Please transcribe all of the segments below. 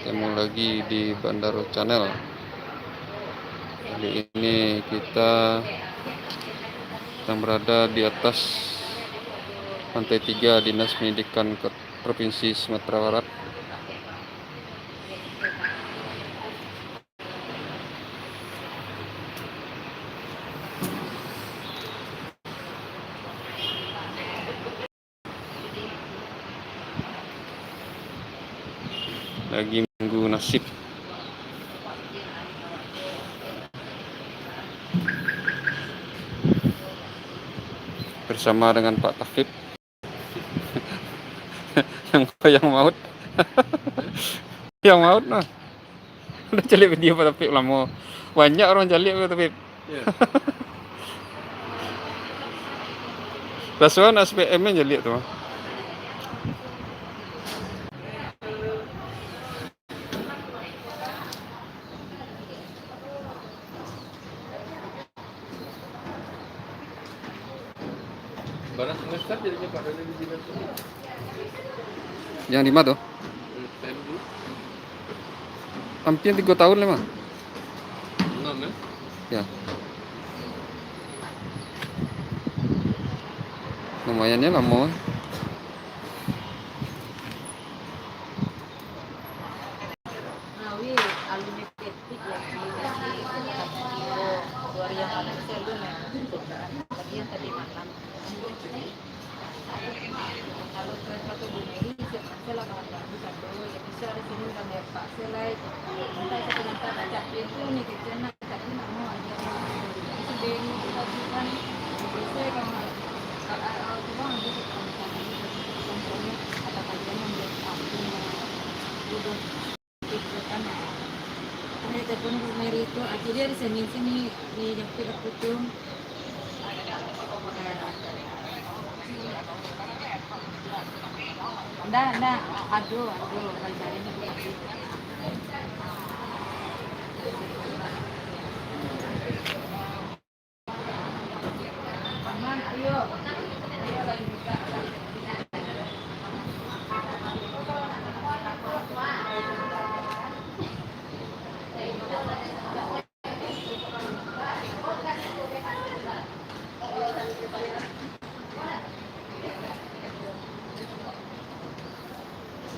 Ketemu lagi di Bandaro Channel. Kali ini kita sedang berada di atas lantai 3 Dinas Pendidikan Provinsi Sumatera Barat. Lagi menunggu nasib. Bersama dengan Pak Tafib yang maut. Yang maut nah. Udah cari video Pak Tafib lama. Banyak orang cari Pak Tafib. Rasuan SPM yang jadi tuh. Barang semester jadinya Pak Doni di sini. Yang di mana tuh? Hampir 3 tahun lah mah. 6 ya? Ya. Lumayannya lama. Telepon Bu Mary itu akhirnya di sini di Jepit aku tuh ndak aduh ngajarin aku aman ayo lagi buka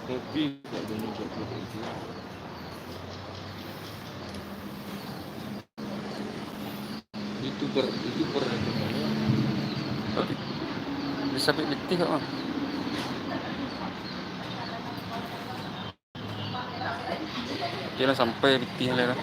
Hobi Pak Doni buat itu. YouTuber Tapi bisa pilih kok mah. Kira sampai pilih lah.